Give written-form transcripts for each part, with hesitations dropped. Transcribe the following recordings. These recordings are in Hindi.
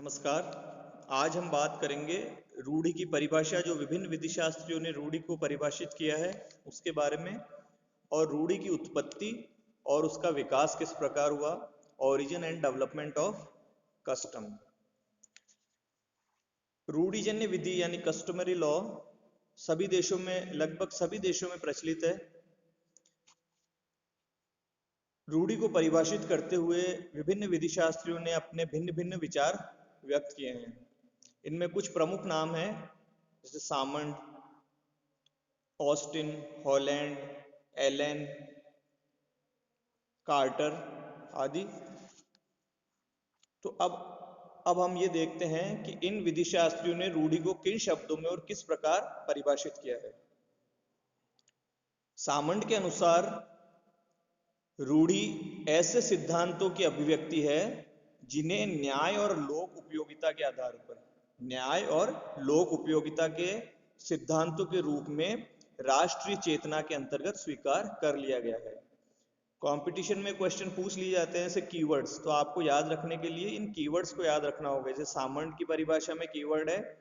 नमस्कार। आज हम बात करेंगे रूढ़ि की परिभाषा, जो विभिन्न विधिशास्त्रियों ने रूढ़ि को परिभाषित किया है उसके बारे में, और रूढ़ि की उत्पत्ति और उसका विकास किस प्रकार हुआ, origin and development of custom. रूढ़िजन्य विधि यानी कस्टमरी लॉ सभी देशों में, लगभग सभी देशों में प्रचलित है। रूढ़ि को परिभाषित करते हुए विभिन्न विधिशास्त्रियों ने अपने भिन्न भिन्न विचार व्यक्त किए हैं। इनमें कुछ प्रमुख नाम हैं, जैसे Salmond, Austin, Holland, Allen, Carter आदि। तो अब हम ये देखते हैं कि इन विधिशास्त्रियों ने रूढ़ि को किन शब्दों में और किस प्रकार परिभाषित किया है। सामंड के अनुसार रूढ़ि ऐसे सिद्धांतों की अभिव्यक्ति है जिन्हें न्याय और लोक उपयोगिता के आधार पर, न्याय और लोक उपयोगिता के सिद्धांतों के रूप में राष्ट्रीय चेतना के अंतर्गत स्वीकार कर लिया गया है। कंपटीशन में क्वेश्चन पूछ लिए जाते हैं, जैसे कीवर्ड्स, तो आपको याद रखने के लिए इन कीवर्ड्स को याद रखना होगा। जैसे सामंड की परिभाषा में कीवर्ड है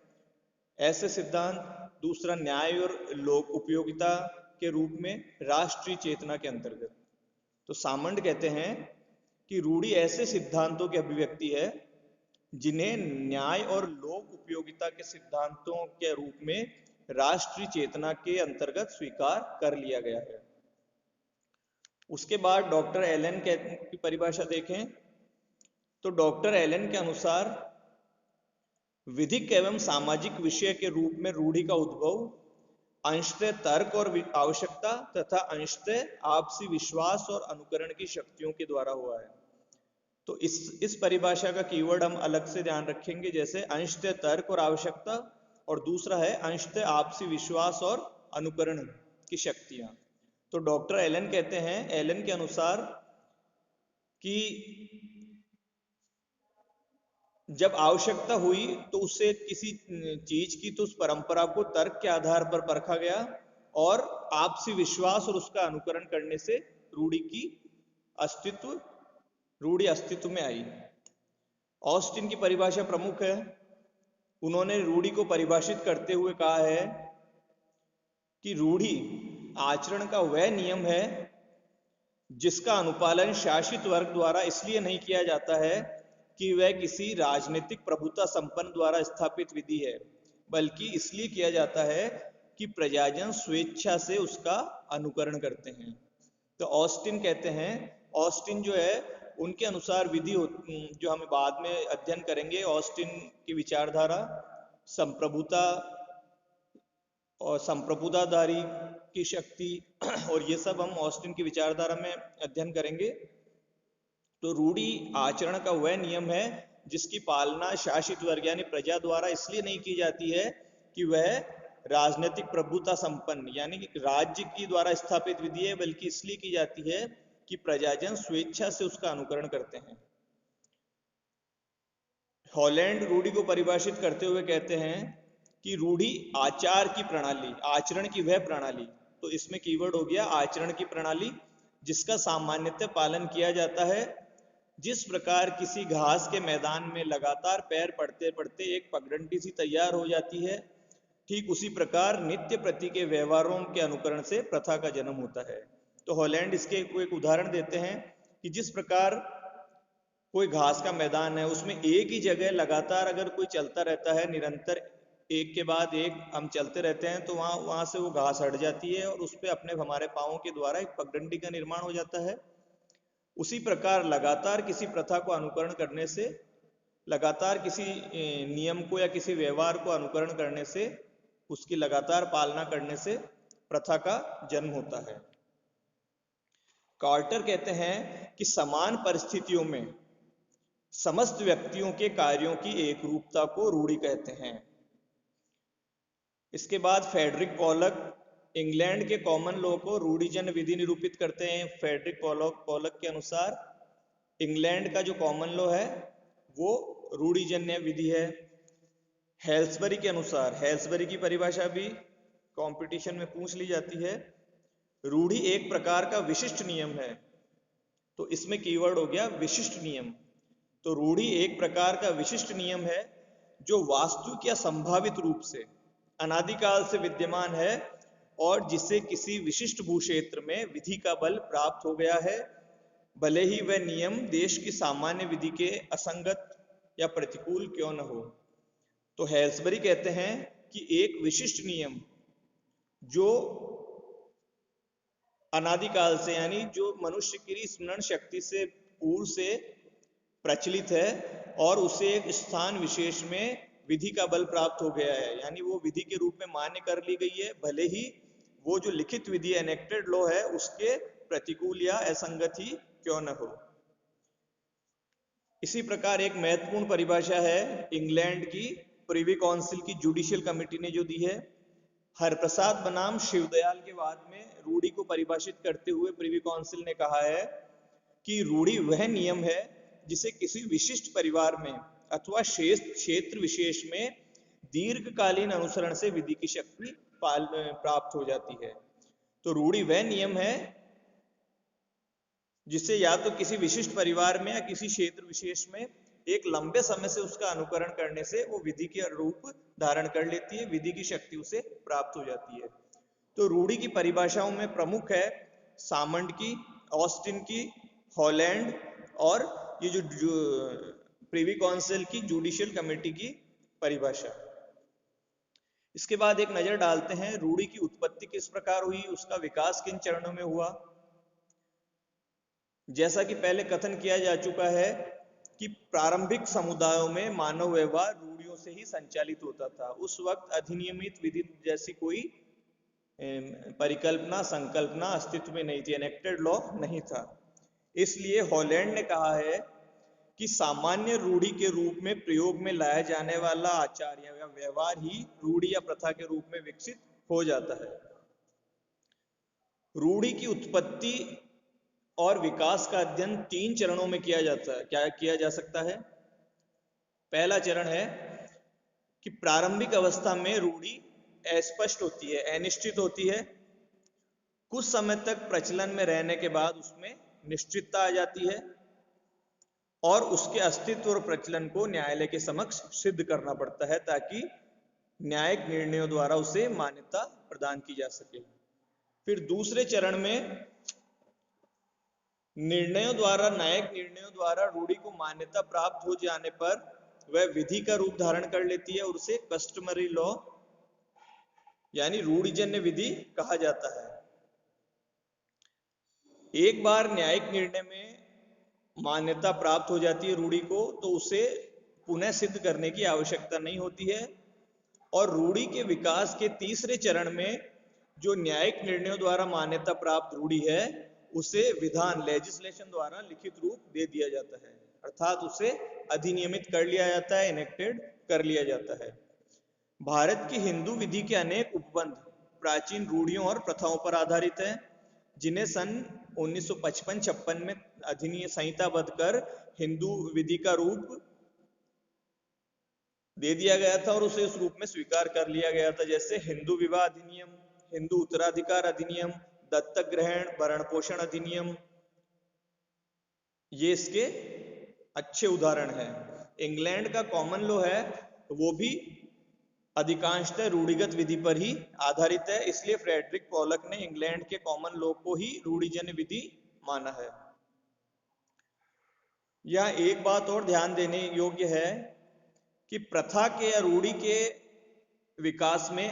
ऐसे सिद्धांत, दूसरा न्याय और लोक उपयोगिता के रूप में राष्ट्रीय चेतना के अंतर्गत। तो सामंड कहते हैं कि रूढ़ि ऐसे सिद्धांतों की अभिव्यक्ति है जिन्हें न्याय और लोक उपयोगिता के सिद्धांतों के रूप में राष्ट्रीय चेतना के अंतर्गत स्वीकार कर लिया गया है। उसके बाद डॉक्टर एलन की परिभाषा देखें तो डॉक्टर एलन के अनुसार विधिक एवं सामाजिक विषय के रूप में रूढ़ि का उद्भव अंशतः तर्क और आवश्यकता तथा अंशतः आपसी विश्वास और अनुकरण की शक्तियों के द्वारा हुआ है। तो इस परिभाषा का कीवर्ड हम अलग से ध्यान रखेंगे, जैसे अंशतः तर्क और आवश्यकता, और दूसरा है अंशतः आपसी विश्वास और अनुकरण की शक्तियां। तो डॉक्टर एलन कहते हैं, एलन के अनुसार कि जब आवश्यकता हुई तो उससे किसी चीज की, तो उस परंपरा को तर्क के आधार पर परखा गया और आपसी विश्वास और उसका अनुकरण करने से रूढ़ि अस्तित्व में आई। ऑस्टिन की परिभाषा प्रमुख है। उन्होंने रूढ़ि को परिभाषित करते हुए कहा है कि रूढ़ि आचरण का वह नियम है जिसका अनुपालन शासित वर्ग द्वारा इसलिए नहीं किया जाता है कि वह किसी राजनीतिक प्रभुता संपन्न द्वारा स्थापित विधि है, बल्कि इसलिए किया जाता है कि प्रजाजन स्वेच्छा से उसका अनुकरण करते हैं। तो ऑस्टिन कहते हैं, ऑस्टिन जो है उनके अनुसार विधि, जो हम बाद में अध्ययन करेंगे, ऑस्टिन की विचारधारा संप्रभुता और संप्रभुताधारी की शक्ति, और ये सब हम ऑस्टिन की विचारधारा में अध्ययन करेंगे। तो रूढ़ि आचरण का वह नियम है जिसकी पालना शासित वर्ग यानी प्रजा द्वारा इसलिए नहीं की जाती है कि वह राजनीतिक प्रभुता संपन्न यानी राज्य की द्वारा स्थापित विधि है, बल्कि इसलिए की जाती है कि प्रजाजन स्वेच्छा से उसका अनुकरण करते हैं। हॉलैंड रूढ़ि को परिभाषित करते हुए कहते हैं कि रूढ़ि आचार की प्रणाली, आचरण की वह प्रणाली, तो इसमें कीवर्ड हो गया आचरण की प्रणाली, जिसका सामान्यतः पालन किया जाता है। जिस प्रकार किसी घास के मैदान में लगातार पैर पड़ते पड़ते एक पगडंडी सी तैयार हो जाती है, ठीक उसी प्रकार नित्य प्रति के व्यवहारों के अनुकरण से प्रथा का जन्म होता है। तो हॉलैंड इसके एक उदाहरण देते हैं कि जिस प्रकार कोई घास का मैदान है, उसमें एक ही जगह लगातार अगर कोई चलता रहता है, निरंतर एक के बाद एक हम चलते रहते हैं, तो वहां से वो घास हट जाती है और उस पर अपने हमारे पांवों के द्वारा एक पगडंडी का निर्माण हो जाता है। उसी प्रकार लगातार किसी प्रथा को अनुकरण करने से, लगातार किसी नियम को या किसी व्यवहार को अनुकरण करने से, उसकी लगातार पालना करने से प्रथा का जन्म होता है। कार्टर कहते हैं कि समान परिस्थितियों में समस्त व्यक्तियों के कार्यों की एक रूपता को रूढ़ि कहते हैं। इसके बाद फेडरिक पॉलक इंग्लैंड के कॉमन लॉ को रूढ़िजन्य विधि निरूपित करते हैं। फेडरिक पॉलक के अनुसार इंग्लैंड का जो कॉमन लॉ है वो रूढ़िजन्य विधि है। हेल्सबरी के अनुसार, हेल्सबरी की परिभाषा भी कंपटीशन में पूछ ली जाती है, रूढ़ि एक प्रकार का विशिष्ट नियम है। तो इसमें कीवर्ड हो गया विशिष्ट नियम। तो रूढ़ि एक प्रकार का विशिष्ट नियम है जो वास्तविक या संभावित रूप से अनादिकाल से विद्यमान है और जिसे किसी विशिष्ट भूक्षेत्र में विधि का बल प्राप्त हो गया है, भले ही वह नियम देश की सामान्य विधि के असंगत या प्रतिकूल क्यों न हो। तो हेल्सबरी कहते हैं कि एक विशिष्ट नियम जो अनादिकाल से, यानी जो मनुष्य की स्मरण शक्ति से पूर्व से प्रचलित है और उसे एक स्थान विशेष में विधि का बल प्राप्त हो गया है, यानी वो विधि के रूप में मान्य कर ली गई है, भले ही वो जो लिखित विधि एनेक्टेड लॉ है उसके प्रतिकूल या असंगत ही क्यों न हो। इसी प्रकार एक महत्वपूर्ण परिभाषा है इंग्लैंड की प्रिवी काउंसिल की जुडिशियल कमेटी ने जो दी है। हरप्रसाद बनाम शिवदयाल के वाद में रूढ़ि को परिभाषित करते हुए प्रिवी काउंसिल ने कहा है कि रूढ़ि वह नियम है जिसे किसी विशिष्ट परिवार में अथवा क्षेत्र विशेष में दीर्घकालीन अनुसरण से विधि की शक्ति प्राप्त हो जाती है। तो रूढ़ि वह नियम है जिसे या तो किसी विशिष्ट परिवार में या किसी क्षेत्र विशेष में एक लंबे समय से उसका अनुकरण करने से वो विधि के रूप धारण कर लेती है, विधि की शक्ति उसे प्राप्त हो जाती है। तो रूढ़ि की परिभाषाओं में प्रमुख है सामंड की, ऑस्टिन की, हॉलैंड और ये जो प्रिवी काउंसिल की जुडिशियल कमेटी की परिभाषा। इसके बाद एक नजर डालते हैं रूढ़ि की उत्पत्ति किस प्रकार हुई, उसका विकास किन चरणों में हुआ। जैसा कि पहले कथन किया जा चुका है कि प्रारंभिक समुदायों में मानव व्यवहार रूढ़ियों से ही संचालित होता था। उस वक्त अधिनियमित विधि जैसी कोई परिकल्पना संकल्पना अस्तित्व में नहीं थी, एनेक्टेड लॉ नहीं था। इसलिए हॉलैंड ने कहा है कि सामान्य रूढ़ि के रूप में प्रयोग में लाया जाने वाला आचार या व्यवहार ही रूढ़ि या प्रथा के रूप में विकसित हो जाता है। रूढ़ि की उत्पत्ति और विकास का अध्ययन 3 चरणों में किया जाता है। क्या किया जा सकता है? पहला चरण है कि प्रारंभिक अवस्था में रूढ़ि अस्पष्ट होती है, अनिश्चित होती है। कुछ समय तक प्रचलन में रहने के बाद उसमें निश्चितता आ जाती है और उसके अस्तित्व और प्रचलन को न्यायालय के समक्ष सिद्ध करना पड़ता है ताकि न्यायिक निर्णयों द्वारा उसे मान्यता प्रदान की जा सके। फिर दूसरे चरण में न्यायिक निर्णयों द्वारा रूढ़ि को मान्यता प्राप्त हो जाने पर वह विधि का रूप धारण कर लेती है और उसे कस्टमरी लॉ यानी रूढ़िजन्य विधि कहा जाता है। एक बार न्यायिक निर्णय में मान्यता प्राप्त हो जाती है रूढ़ि को, तो उसे पुनः सिद्ध करने की आवश्यकता नहीं होती है। और रूढ़ि के विकास के तीसरे चरण में जो न्यायिक निर्णयों द्वारा मान्यता प्राप्त रूढ़ि है उसे विधान लेजिस्लेशन द्वारा लिखित रूप दे दिया जाता है, अर्थात उसे अधिनियमित कर लिया जाता है, इनेक्टेड कर लिया जाता है। भारत की हिंदू विधि के अनेक उपबंध प्राचीन रूढ़ियों और प्रथाओं पर आधारित हैं, जिन्हें सन 1955-56 में अधिनियम संहिताबद्ध कर हिंदू विधि का रूप दे दिया गया था और उसे उस रूप में स्वीकार कर लिया गया था। जैसे हिंदू विवाह अधिनियम, हिंदू उत्तराधिकार अधिनियम, दत्तक ग्रहण, भरण पोषण अधिनियम, ये इसके अच्छे उदाहरण हैं। इंग्लैंड का कॉमन लॉ है वो भी अधिकांशतः रूढ़िगत विधि पर ही आधारित है, इसलिए फ्रेडरिक पोलक ने इंग्लैंड के कॉमन लॉ को ही रूढ़िजन्य विधि माना है। यह एक बात और ध्यान देने योग्य है कि प्रथा के या रूढ़ि के विकास में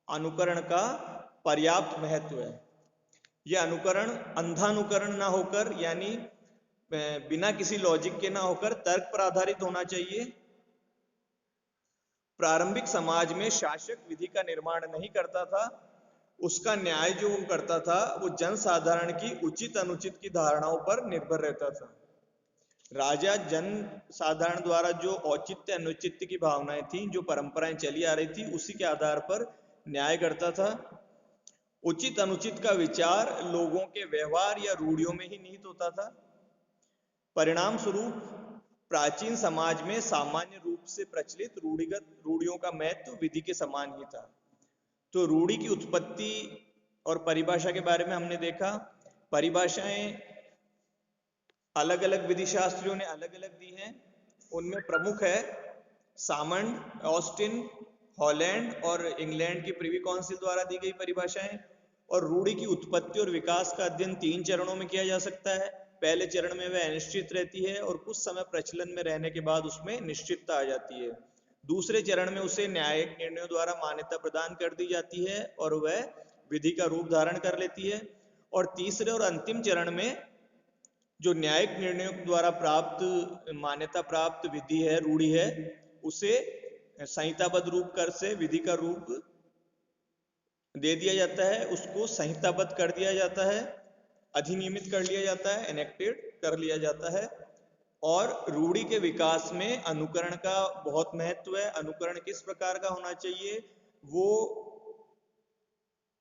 अनुकरण का पर्याप्त महत्व है। यह अनुकरण अंधानुकरण ना होकर, यानी बिना किसी लॉजिक के ना होकर तर्क पर आधारित होना चाहिए। प्रारंभिक समाज में शासक विधि का निर्माण नहीं करता था, उसका न्याय जो वो करता था वो जन साधारण की उचित अनुचित की धारणाओं पर निर्भर रहता था। राजा जन साधारण द्वारा जो औचित्य अनुचित्य की भावनाएं थी, जो परंपराएं चली आ रही थी, उसी के आधार पर न्याय करता था। उचित अनुचित का विचार लोगों के व्यवहार या रूढ़ियों में ही निहित होता था। परिणाम स्वरूप प्राचीन समाज में सामान्य रूप से प्रचलित रूढ़ियों का महत्व विधि के समान ही था। तो रूढ़ि की उत्पत्ति और परिभाषा के बारे में हमने देखा। परिभाषाएं अलग अलग विधि शास्त्रियों ने अलग अलग दी हैं। उनमें प्रमुख है सामंड, ऑस्टिन, हॉलैंड और इंग्लैंड की प्रिवी काउंसिल द्वारा दी गई परिभाषाएं। और रूढ़ि की उत्पत्ति और विकास का अध्ययन 3 चरणों में किया जा सकता है। पहले चरण में वह अनिश्चित रहती है और कुछ समय प्रचलन में रहने के बाद उसमें निश्चितता आ जाती है। दूसरे चरण में उसे न्यायिक निर्णयों द्वारा मान्यता प्रदान कर दी जाती है और वह विधि का रूप धारण कर लेती है। और तीसरे और अंतिम चरण में जो न्यायिक निर्णयों द्वारा प्राप्त मान्यता प्राप्त विधि है, रूढ़ि है, उसे संहिताबद्ध रूप कर से विधि का रूप दे दिया जाता है, उसको संहिताबद्ध कर दिया जाता है, अधिनियमित कर लिया जाता है, एनेक्टेड कर लिया जाता है। और रूढ़ि के विकास में अनुकरण का बहुत महत्व है। अनुकरण किस प्रकार का होना चाहिए, वो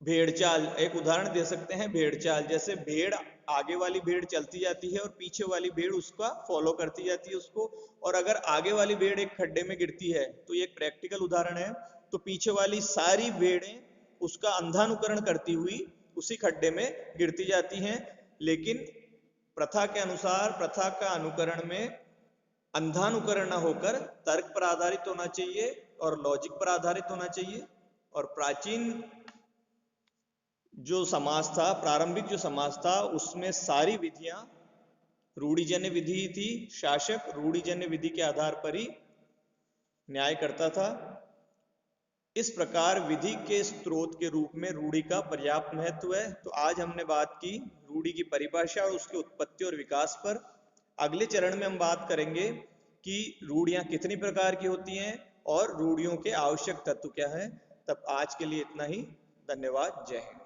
भेड़चाल, एक उदाहरण दे सकते हैं भेड़चाल। जैसे भेड़, आगे वाली भेड़ चलती जाती है और पीछे वाली भेड़ उसका फॉलो करती जाती है उसको, और अगर आगे वाली भेड़ एक खड्डे में गिरती है, तो ये एक प्रैक्टिकल उदाहरण है, तो पीछे वाली सारी भेड़ें उसका अंधानुकरण करती हुई उसी खड्डे में गिरती जाती हैं। लेकिन प्रथा के अनुसार प्रथा का अनुकरण में अंधानुकरण न होकर तर्क पर आधारित होना चाहिए और लॉजिक पर आधारित होना चाहिए। और प्राचीन जो समाज था, प्रारंभिक जो समाज था, उसमें सारी विधियां रूढ़िजन्य विधि ही थी। शासक रूढ़िजन्य विधि के आधार पर ही न्याय करता था। इस प्रकार विधि के स्रोत के रूप में रूढ़ि का पर्याप्त महत्व है। तो आज हमने बात की रूढ़ि की परिभाषा और उसकी उत्पत्ति और विकास पर। अगले चरण में हम बात करेंगे कि रूढ़ियां कितनी प्रकार की होती हैं और रूढ़ियों के आवश्यक तत्व क्या हैं। तब आज के लिए इतना ही। धन्यवाद। जय हिंद।